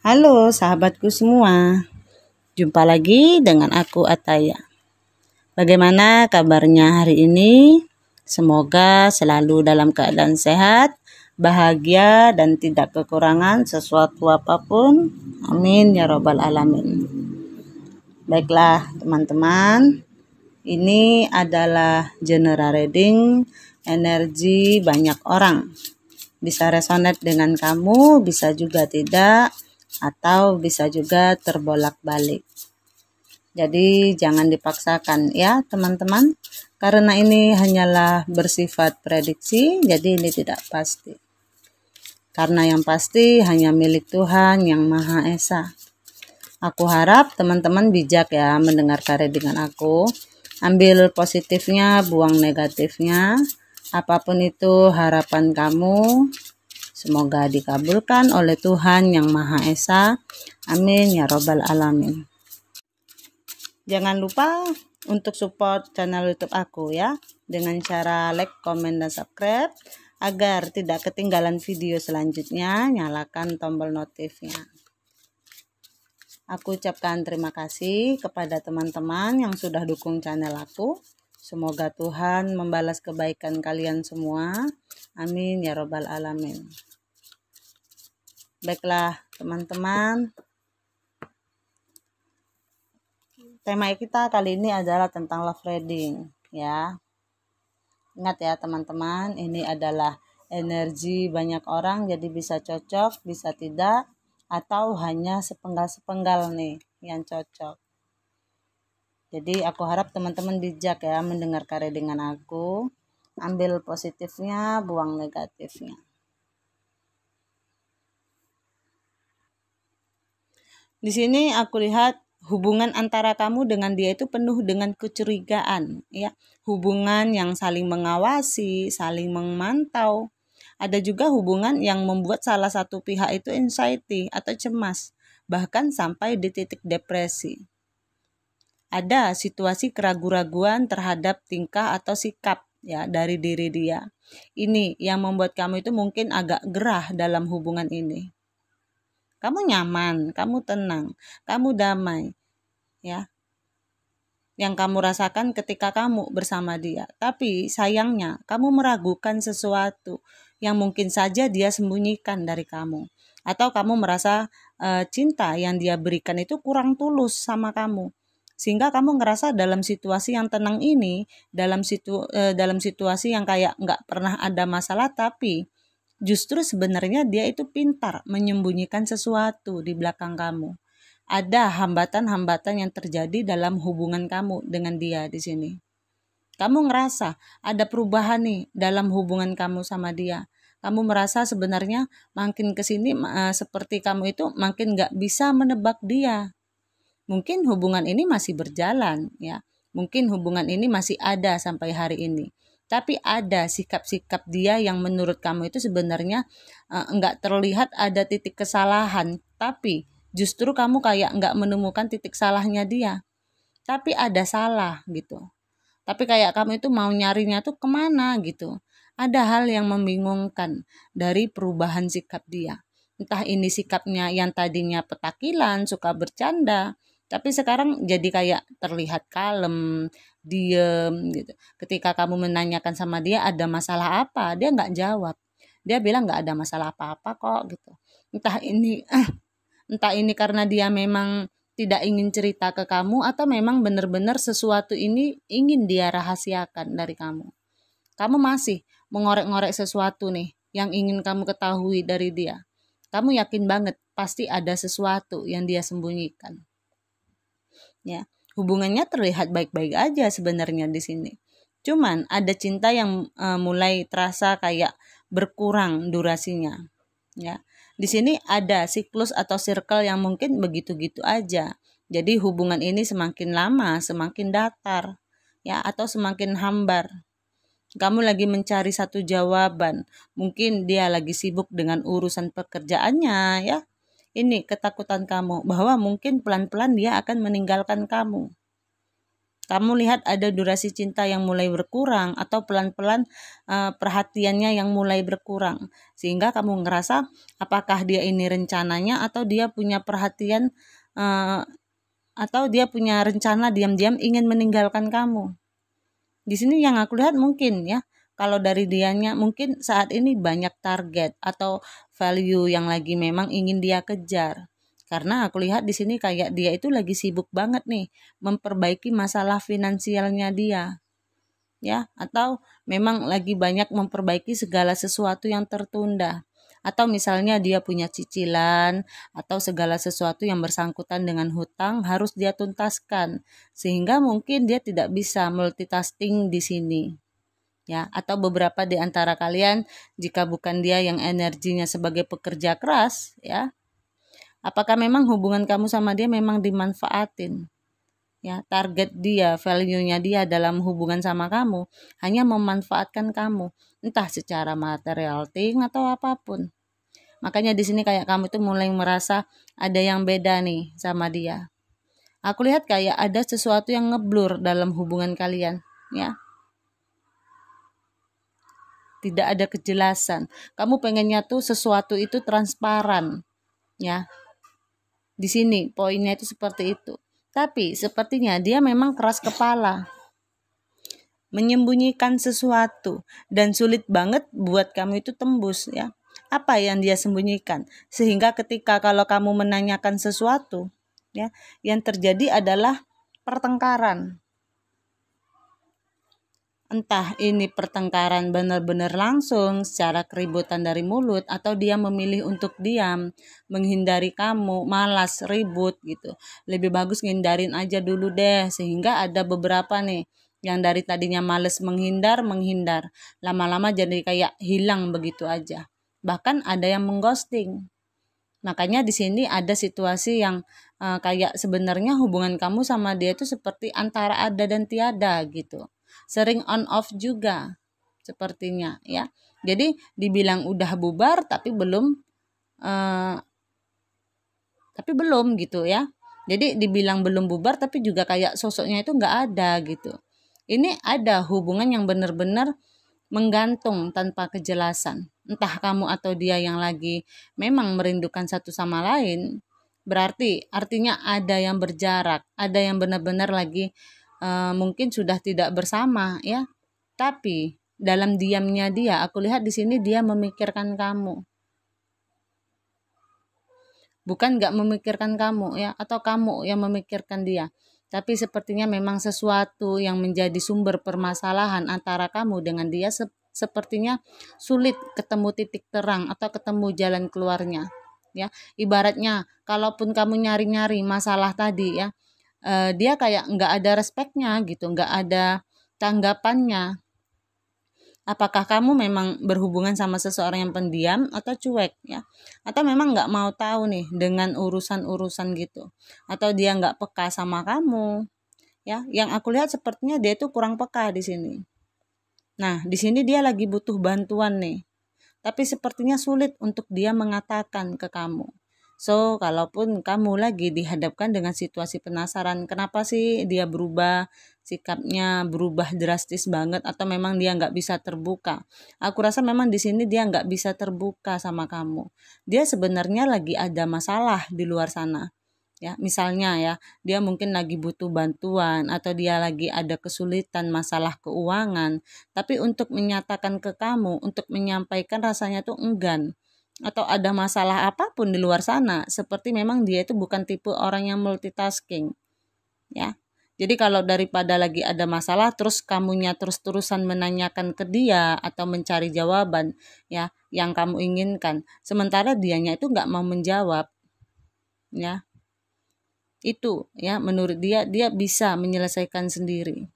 Halo sahabatku semua, jumpa lagi dengan aku Ataya. Bagaimana kabarnya hari ini? Semoga selalu dalam keadaan sehat, bahagia dan tidak kekurangan sesuatu apapun. Amin ya robbal alamin. Baiklah teman-teman, ini adalah general reading energi banyak orang. Bisa resonate dengan kamu, bisa juga tidak, atau bisa juga terbolak-balik. Jadi jangan dipaksakan ya teman-teman, karena ini hanyalah bersifat prediksi, jadi ini tidak pasti. Karena yang pasti hanya milik Tuhan yang Maha Esa. Aku harap teman-teman bijak ya mendengarkan readingan aku. Ambil positifnya, buang negatifnya. Apapun itu harapan kamu, semoga dikabulkan oleh Tuhan yang Maha Esa. Amin ya robbal alamin. Jangan lupa untuk support channel YouTube aku ya, dengan cara like, komen, dan subscribe. Agar tidak ketinggalan video selanjutnya, nyalakan tombol notifnya. Aku ucapkan terima kasih kepada teman-teman yang sudah dukung channel aku. Semoga Tuhan membalas kebaikan kalian semua. Amin ya robbal alamin. Baiklah teman-teman, tema kita kali ini adalah tentang love reading ya. Ingat ya teman-teman, ini adalah energi banyak orang, jadi bisa cocok, bisa tidak, atau hanya sepenggal-sepenggal nih yang cocok. Jadi aku harap teman-teman bijak ya mendengarkan readingan aku. Ambil positifnya, buang negatifnya. Di sini aku lihat hubungan antara kamu dengan dia itu penuh dengan kecurigaan ya. Hubungan yang saling mengawasi, saling memantau. Ada juga hubungan yang membuat salah satu pihak itu anxiety atau cemas, bahkan sampai di titik depresi. Ada situasi keraguan-raguan terhadap tingkah atau sikap ya dari diri dia. Ini yang membuat kamu itu mungkin agak gerah dalam hubungan ini. Kamu nyaman, kamu tenang, kamu damai ya. Yang kamu rasakan ketika kamu bersama dia. Tapi sayangnya kamu meragukan sesuatu yang mungkin saja dia sembunyikan dari kamu. Atau kamu merasa cinta yang dia berikan itu kurang tulus sama kamu. Sehingga kamu ngerasa dalam situasi yang tenang ini, dalam situasi yang kayak nggak pernah ada masalah, tapi justru sebenarnya dia itu pintar menyembunyikan sesuatu di belakang kamu. Ada hambatan-hambatan yang terjadi dalam hubungan kamu dengan dia di sini. Kamu ngerasa ada perubahan nih dalam hubungan kamu sama dia. Kamu merasa sebenarnya makin kesini seperti kamu itu makin gak bisa menebak dia. Mungkin hubungan ini masih berjalan ya. Mungkin hubungan ini masih ada sampai hari ini. Tapi ada sikap-sikap dia yang menurut kamu itu sebenarnya enggak terlihat ada titik kesalahan. Tapi justru kamu kayak enggak menemukan titik salahnya dia. Tapi ada salah gitu. Tapi kayak kamu itu mau nyarinya tuh kemana gitu. Ada hal yang membingungkan dari perubahan sikap dia. Entah ini sikapnya yang tadinya petakilan, suka bercanda, tapi sekarang jadi kayak terlihat kalem, diem gitu. Ketika kamu menanyakan sama dia ada masalah apa, dia nggak jawab. Dia bilang nggak ada masalah apa-apa kok gitu. Entah ini entah ini karena dia memang tidak ingin cerita ke kamu atau memang benar-benar sesuatu ini ingin dia rahasiakan dari kamu. Kamu masih mengorek-ngorek sesuatu nih yang ingin kamu ketahui dari dia. Kamu yakin banget pasti ada sesuatu yang dia sembunyikan. Ya, hubungannya terlihat baik-baik aja sebenarnya di sini. Cuman ada cinta yang mulai terasa kayak berkurang durasinya. Ya, di sini ada siklus atau circle yang mungkin begitu-gitu aja. Jadi hubungan ini semakin lama semakin datar, ya, atau semakin hambar. Kamu lagi mencari satu jawaban. Mungkin dia lagi sibuk dengan urusan pekerjaannya, ya. Ini ketakutan kamu bahwa mungkin pelan-pelan dia akan meninggalkan kamu. Kamu lihat ada durasi cinta yang mulai berkurang atau pelan-pelan perhatiannya yang mulai berkurang. Sehingga kamu ngerasa apakah dia ini rencananya atau dia punya perhatian atau dia punya rencana diam-diam ingin meninggalkan kamu. Di sini yang aku lihat mungkin ya, kalau dari dianya mungkin saat ini banyak target atau value yang lagi memang ingin dia kejar. Karena aku lihat di sini kayak dia itu lagi sibuk banget nih memperbaiki masalah finansialnya dia, ya, atau memang lagi banyak memperbaiki segala sesuatu yang tertunda. Atau misalnya dia punya cicilan atau segala sesuatu yang bersangkutan dengan hutang harus dia tuntaskan, sehingga mungkin dia tidak bisa multitasking di sini. Ya, atau beberapa di antara kalian jika bukan dia yang energinya sebagai pekerja keras, ya, apakah memang hubungan kamu sama dia memang dimanfaatin? Ya, target dia, value-nya dia dalam hubungan sama kamu hanya memanfaatkan kamu, entah secara material thing atau apapun. Makanya di sini kayak kamu tuh mulai merasa ada yang beda nih sama dia. Aku lihat kayak ada sesuatu yang ngeblur dalam hubungan kalian, ya. Tidak ada kejelasan. Kamu pengennya tuh sesuatu itu transparan, ya. Di sini poinnya itu seperti itu. Tapi sepertinya dia memang keras kepala, menyembunyikan sesuatu dan sulit banget buat kamu itu tembus, ya. Apa yang dia sembunyikan? Sehingga ketika kalau kamu menanyakan sesuatu, ya, yang terjadi adalah pertengkaran. Entah ini pertengkaran benar-benar langsung secara keributan dari mulut atau dia memilih untuk diam, menghindari kamu, malas ribut gitu. Lebih bagus ngindarin aja dulu deh, sehingga ada beberapa nih yang dari tadinya males menghindar, lama-lama jadi kayak hilang begitu aja. Bahkan ada yang mengghosting. Makanya di sini ada situasi yang kayak sebenarnya hubungan kamu sama dia itu seperti antara ada dan tiada gitu. Sering on off juga sepertinya, ya. Jadi dibilang udah bubar eh, tapi belum gitu ya. Jadi dibilang belum bubar tapi juga kayak sosoknya itu nggak ada gitu. Ini ada hubungan yang benar-benar menggantung tanpa kejelasan. Entah kamu atau dia yang lagi memang merindukan satu sama lain, berarti artinya ada yang berjarak, ada yang benar-benar lagi mungkin sudah tidak bersama, ya. Tapi dalam diamnya dia, aku lihat di sini dia memikirkan kamu. Bukan nggak memikirkan kamu, ya, atau kamu yang memikirkan dia. Tapi sepertinya memang sesuatu yang menjadi sumber permasalahan antara kamu dengan dia sepertinya sulit ketemu titik terang atau ketemu jalan keluarnya. Ya, ibaratnya kalaupun kamu nyari-nyari masalah tadi, ya, dia kayak nggak ada respeknya gitu, nggak ada tanggapannya. Apakah kamu memang berhubungan sama seseorang yang pendiam atau cuek, ya? Atau memang nggak mau tahu nih dengan urusan-urusan gitu? Atau dia nggak peka sama kamu, ya? Yang aku lihat sepertinya dia itu kurang peka di sini. Nah, di sini dia lagi butuh bantuan nih. Tapi sepertinya sulit untuk dia mengatakan ke kamu. So, kalaupun kamu lagi dihadapkan dengan situasi penasaran, kenapa sih dia berubah, sikapnya berubah drastis banget, atau memang dia nggak bisa terbuka? Aku rasa memang di sini dia nggak bisa terbuka sama kamu. Dia sebenarnya lagi ada masalah di luar sana. Ya, misalnya ya, dia mungkin lagi butuh bantuan atau dia lagi ada kesulitan masalah keuangan, tapi untuk menyatakan ke kamu, untuk menyampaikan rasanya tuh enggan atau ada masalah apapun di luar sana, seperti memang dia itu bukan tipe orang yang multitasking, ya. Jadi kalau daripada lagi ada masalah terus kamunya terus-terusan menanyakan ke dia atau mencari jawaban, ya, yang kamu inginkan, sementara dianya itu nggak mau menjawab, ya. Itu ya menurut dia bisa menyelesaikan sendiri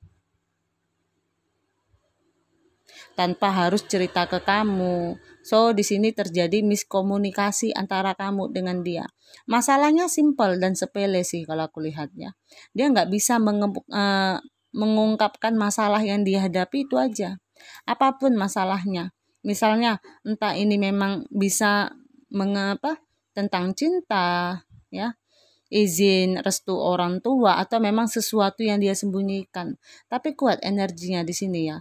tanpa harus cerita ke kamu. So di sini terjadi miskomunikasi antara kamu dengan dia. Masalahnya simpel dan sepele sih kalau aku lihatnya. Dia nggak bisa mengungkapkan masalah yang dihadapi itu aja. Apapun masalahnya. Misalnya entah ini memang bisa mengapa tentang cinta, ya, izin restu orang tua atau memang sesuatu yang dia sembunyikan. Tapi kuat energinya di sini ya.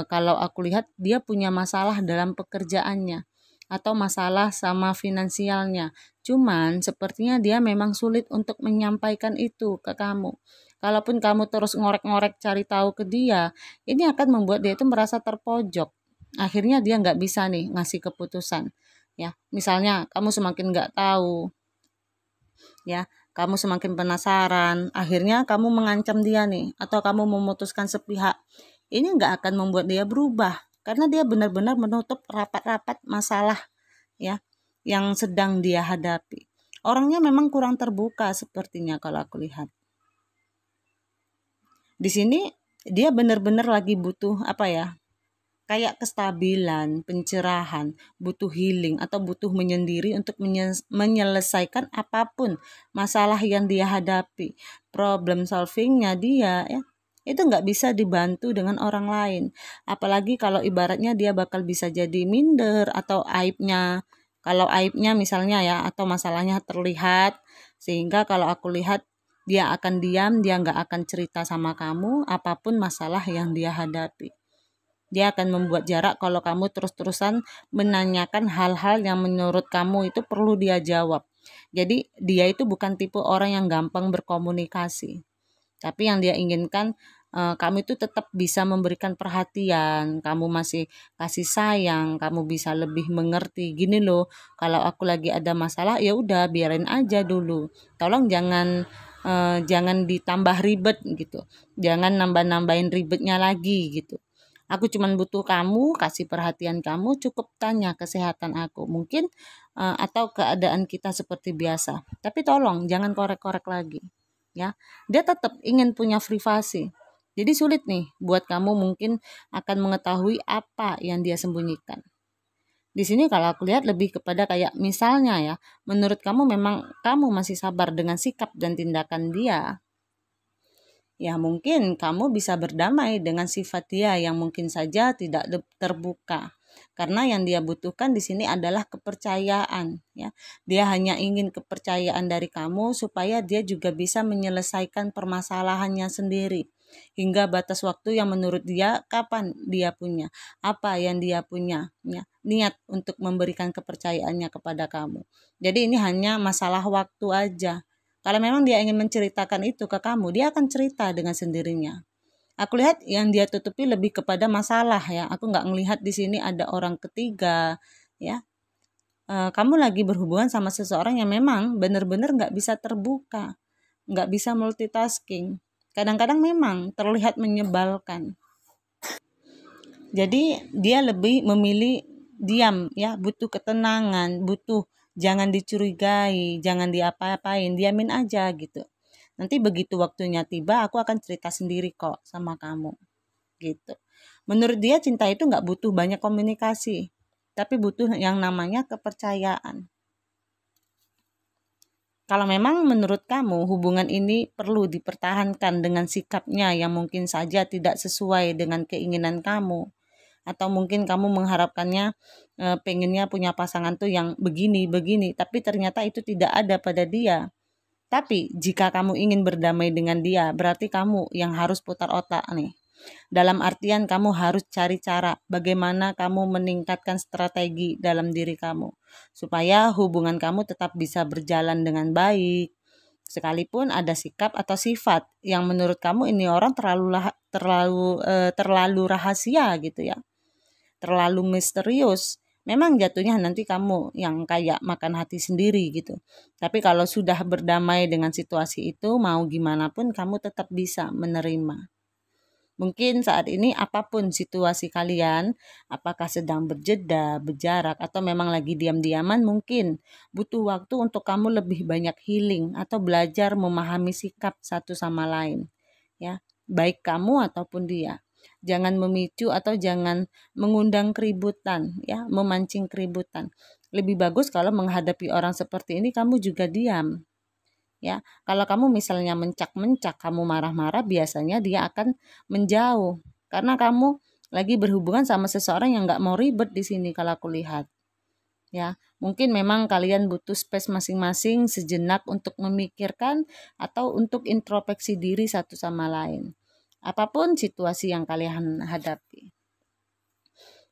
Kalau aku lihat dia punya masalah dalam pekerjaannya atau masalah sama finansialnya. Cuman sepertinya dia memang sulit untuk menyampaikan itu ke kamu. Kalaupun kamu terus ngorek-ngorek cari tahu ke dia, ini akan membuat dia itu merasa terpojok. Akhirnya dia nggak bisa nih ngasih keputusan. Ya, misalnya kamu semakin nggak tahu, ya, kamu semakin penasaran, akhirnya kamu mengancam dia nih, atau kamu memutuskan sepihak. Ini nggak akan membuat dia berubah, karena dia benar-benar menutup rapat-rapat masalah ya yang sedang dia hadapi. Orangnya memang kurang terbuka sepertinya kalau aku lihat. Di sini dia benar-benar lagi butuh apa ya? Kayak kestabilan, pencerahan, butuh healing atau butuh menyendiri untuk menyelesaikan apapun masalah yang dia hadapi. Problem solvingnya dia ya itu nggak bisa dibantu dengan orang lain. Apalagi kalau ibaratnya dia bakal bisa jadi minder atau aibnya. Kalau aibnya misalnya ya atau masalahnya terlihat sehingga kalau aku lihat dia akan diam, dia nggak akan cerita sama kamu apapun masalah yang dia hadapi. Dia akan membuat jarak kalau kamu terus-terusan menanyakan hal-hal yang menurut kamu itu perlu dia jawab. Jadi dia itu bukan tipe orang yang gampang berkomunikasi. Tapi yang dia inginkan kamu itu tetap bisa memberikan perhatian, kamu masih kasih sayang, kamu bisa lebih mengerti. Gini loh, kalau aku lagi ada masalah ya udah biarin aja dulu. Tolong jangan ditambah ribet gitu. Jangan nambah-nambahin ribetnya lagi gitu. Aku cuman butuh kamu, kasih perhatian kamu, cukup tanya kesehatan aku. Mungkin atau keadaan kita seperti biasa. Tapi tolong jangan korek-korek lagi. Ya, dia tetap ingin punya privasi. Jadi sulit nih buat kamu mungkin akan mengetahui apa yang dia sembunyikan. Di sini kalau aku lihat lebih kepada kayak misalnya ya, menurut kamu memang kamu masih sabar dengan sikap dan tindakan dia. Ya mungkin kamu bisa berdamai dengan sifat dia yang mungkin saja tidak terbuka. Karena yang dia butuhkan di sini adalah kepercayaan, ya. Dia hanya ingin kepercayaan dari kamu supaya dia juga bisa menyelesaikan permasalahannya sendiri. Hingga batas waktu yang menurut dia kapan dia punya, apa yang dia punya, ya. Niat untuk memberikan kepercayaannya kepada kamu. Jadi ini hanya masalah waktu aja. Kalau memang dia ingin menceritakan itu ke kamu, dia akan cerita dengan sendirinya. Aku lihat yang dia tutupi lebih kepada masalah ya. Aku nggak melihat di sini ada orang ketiga ya. Kamu lagi berhubungan sama seseorang yang memang benar-benar nggak bisa terbuka, nggak bisa multitasking. Kadang-kadang memang terlihat menyebalkan. Jadi dia lebih memilih diam ya, butuh ketenangan, butuh jangan dicurigai, jangan diapa-apain, diamin aja gitu. Nanti begitu waktunya tiba, aku akan cerita sendiri kok sama kamu gitu. Menurut dia cinta itu nggak butuh banyak komunikasi, tapi butuh yang namanya kepercayaan. Kalau memang menurut kamu hubungan ini perlu dipertahankan dengan sikapnya yang mungkin saja tidak sesuai dengan keinginan kamu, atau mungkin kamu mengharapkannya pengennya punya pasangan tuh yang begini tapi ternyata itu tidak ada pada dia. Tapi jika kamu ingin berdamai dengan dia, berarti kamu yang harus putar otak nih. Dalam artian kamu harus cari cara bagaimana kamu meningkatkan strategi dalam diri kamu supaya hubungan kamu tetap bisa berjalan dengan baik. Sekalipun ada sikap atau sifat yang menurut kamu ini orang terlalu rahasia gitu ya, terlalu misterius, memang jatuhnya nanti kamu yang kayak makan hati sendiri gitu. Tapi kalau sudah berdamai dengan situasi itu, mau gimana pun kamu tetap bisa menerima. Mungkin saat ini apapun situasi kalian, apakah sedang berjeda, berjarak, atau memang lagi diam-diaman, mungkin butuh waktu untuk kamu lebih banyak healing atau belajar memahami sikap satu sama lain. Ya, baik kamu ataupun dia. Jangan memicu atau jangan mengundang keributan, ya, memancing keributan. Lebih bagus kalau menghadapi orang seperti ini kamu juga diam. Ya, kalau kamu misalnya mencak-mencak, kamu marah-marah, biasanya dia akan menjauh. Karena kamu lagi berhubungan sama seseorang yang nggak mau ribet di sini kalau aku lihat. Ya, mungkin memang kalian butuh space masing-masing sejenak untuk memikirkan atau untuk introspeksi diri satu sama lain. Apapun situasi yang kalian hadapi.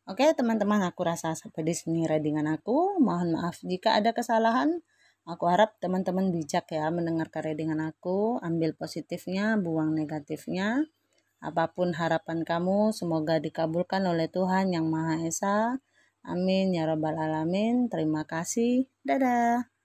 Oke, teman-teman, aku rasa sampai di sini readingan aku. Mohon maaf jika ada kesalahan. Aku harap teman-teman bijak ya mendengarkan readingan aku, ambil positifnya, buang negatifnya. Apapun harapan kamu, semoga dikabulkan oleh Tuhan Yang Maha Esa. Amin ya Rabbal Alamin. Terima kasih. Dadah.